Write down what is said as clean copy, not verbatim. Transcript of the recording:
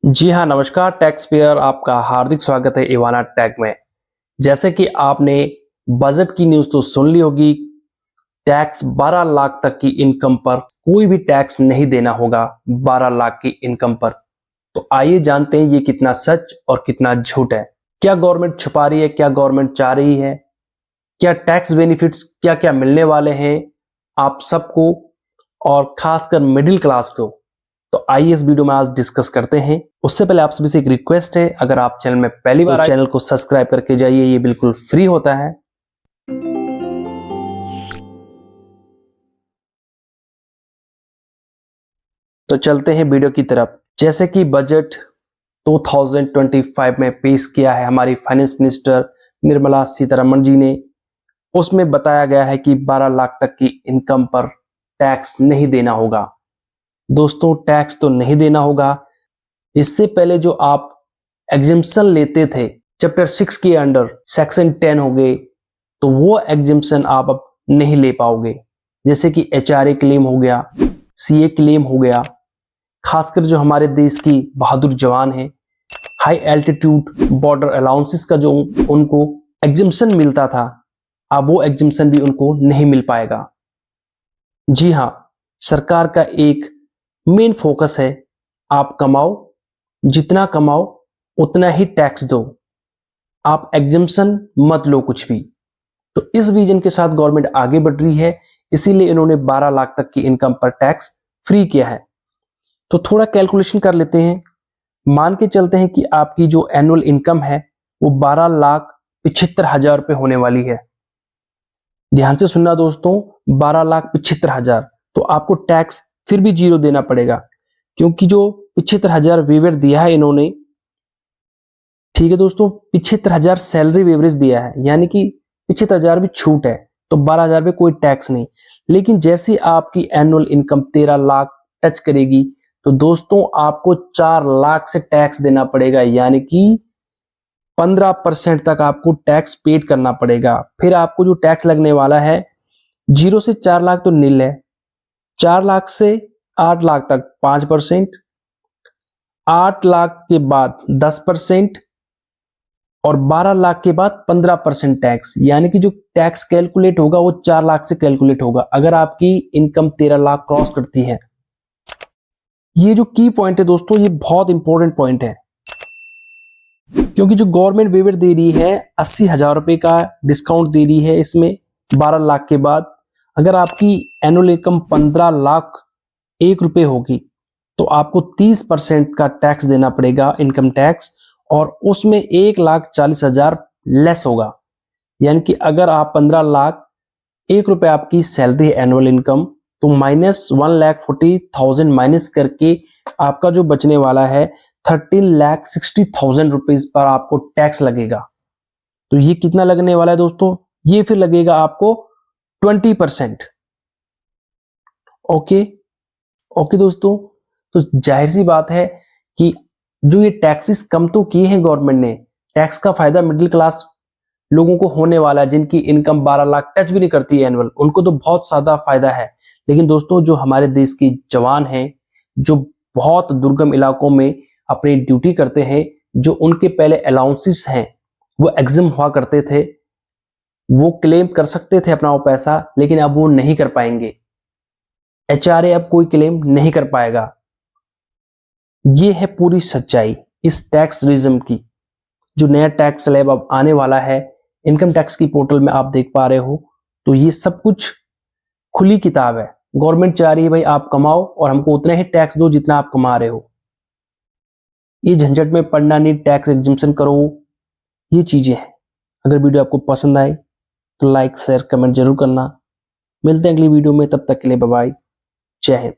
जी हाँ, नमस्कार tax payer, आपका हार्दिक स्वागत है इवाना टैग में। जैसे कि आपने बजट की न्यूज़ तो सुन ली होगी, टैक्स 12 लाख तक की इनकम पर कोई भी टैक्स नहीं देना होगा 12 लाख की इनकम पर। तो आइए जानते हैं ये कितना सच और कितना झूठ है। क्या गवर्नमेंट छुपा रही है, क्या गवर्नमेंट चाह रही है, क्या टैक्स बेनिफिट्स क्या-क्या मिलने वाले हैं आप सबको और खासकर मिडिल क्लास को। तो आइए इस वीडियो में आज डिस्कस करते हैं। उससे पहले आप सभी से एक रिक्वेस्ट है, अगर आप चैनल में पहली बार आए तो चैनल को सब्सक्राइब करके जाइए, ये बिल्कुल फ्री होता है। तो चलते हैं वीडियो की तरफ। जैसे कि बजट 2025 में पेश किया है हमारी फाइनेंस मिनिस्टर निर्मला सीतारमण जी ने, उसमें बताया गया है कि 12 लाख तक की इनकम पर टैक्स नहीं देना होगा। दोस्तों, टैक्स तो नहीं देना होगा। इससे पहले जो आप एग्जेम्पशन लेते थे चैप्टर 6 के अंडर सेक्शन 10 हो गए, तो वो एग्जेम्पशन आप अब नहीं ले पाओगे। जैसे कि एचआरए क्लेम हो गया, सीए क्लेम हो गया। खासकर जो हमारे देश की बहादुर जवान है, हाई एल्टीट्यूड बॉर्डर अलाउंसेस का जो उनको एग्जेम्पशन मिलता था, अब वो एग्जेम्पशन भी उनको नहीं मिल पाएगा। जी हाँ, सरकार का एक मेन फोकस है, आप कमाओ, जितना कमाओ उतना ही टैक्स दो, आप एग्जेम्पशन मत लो कुछ भी। तो इस विजन के साथ गवर्नमेंट आगे बढ़ रही है, इसीलिए इन्होंने 12 लाख तक की इनकम पर टैक्स फ्री किया है। तो थोड़ा कैलकुलेशन कर लेते हैं। मान के चलते हैं कि आपकी जो एनुअल इनकम है वो 12,75,000 रुपये होने वाली है। ध्यान से सुनना दोस्तों, 12,75,000। तो आपको टैक्स फिर भी जीरो देना पड़ेगा, क्योंकि जो 75,000 वेवर दिया है इन्होंने, ठीक है दोस्तों, 75,000 सैलरी वेवरेज दिया है, यानी कि 75,000 भी छूट है, तो 12,000 पे कोई टैक्स नहीं। लेकिन जैसे आपकी एनुअल इनकम 13 लाख टच करेगी, तो दोस्तों आपको 4 लाख से टैक्स देना पड़ेगा, यानी कि 15% तक आपको टैक्स पेड करना पड़ेगा। फिर आपको जो टैक्स लगने वाला है, 0 से 4 लाख तो नील है, 4 लाख से 8 लाख तक 5%, 8 लाख के बाद 10% और 12 लाख के बाद 15% टैक्स। यानी कि जो टैक्स कैलकुलेट होगा वो 4 लाख से कैलकुलेट होगा अगर आपकी इनकम 13 लाख क्रॉस करती है। ये जो की पॉइंट है दोस्तों, ये बहुत इंपॉर्टेंट पॉइंट है, क्योंकि जो गवर्नमेंट वेवर दे रही है 80,000 रुपए का डिस्काउंट दे रही है इसमें 12 लाख के बाद। अगर आपकी एनुअल इनकम 15 लाख 1 रुपए होगी, तो आपको 30% का टैक्स देना पड़ेगा, इनकम टैक्स, और उसमें 1,40,000 लेस होगा। यानी कि अगर आप 15 लाख 1 रुपए आपकी सैलरी है एनुअल इनकम, तो माइनस 1,40,000 माइनस करके आपका जो बचने वाला है 13,60,000 रुपीज पर आपको टैक्स लगेगा। तो ये कितना लगने वाला है दोस्तों, ये फिर लगेगा आपको 20%। ओके ओके दोस्तों, तो जाहिर सी बात है कि जो ये टैक्सेस कम तो किए हैं गवर्नमेंट ने, टैक्स का फायदा मिडिल क्लास लोगों को होने वाला है, जिनकी इनकम 12 लाख टच भी नहीं करती है एनुअल, उनको तो बहुत ज्यादा फायदा है। लेकिन दोस्तों, जो हमारे देश के जवान हैं, जो बहुत दुर्गम इलाकों में अपनी ड्यूटी करते हैं, जो उनके पहले अलाउंसेस हैं वो एग्जिम हुआ करते थे, वो क्लेम कर सकते थे अपना वो पैसा, लेकिन अब वो नहीं कर पाएंगे। एचआरए अब कोई क्लेम नहीं कर पाएगा। ये है पूरी सच्चाई इस टैक्स रिज्म की। जो नया टैक्स स्लैब अब आने वाला है, इनकम टैक्स की पोर्टल में आप देख पा रहे हो, तो ये सब कुछ खुली किताब है। गवर्नमेंट चाह रही है भाई आप कमाओ और हमको उतना ही टैक्स दो जितना आप कमा रहे हो। ये झंझट में पड़ना नहीं, टैक्स एग्जम्पशन करो, ये चीजें हैं। अगर वीडियो आपको पसंद आए तो लाइक शेयर कमेंट जरूर करना। मिलते हैं अगली वीडियो में, तब तक के लिए बाय बाय, जय हिंद।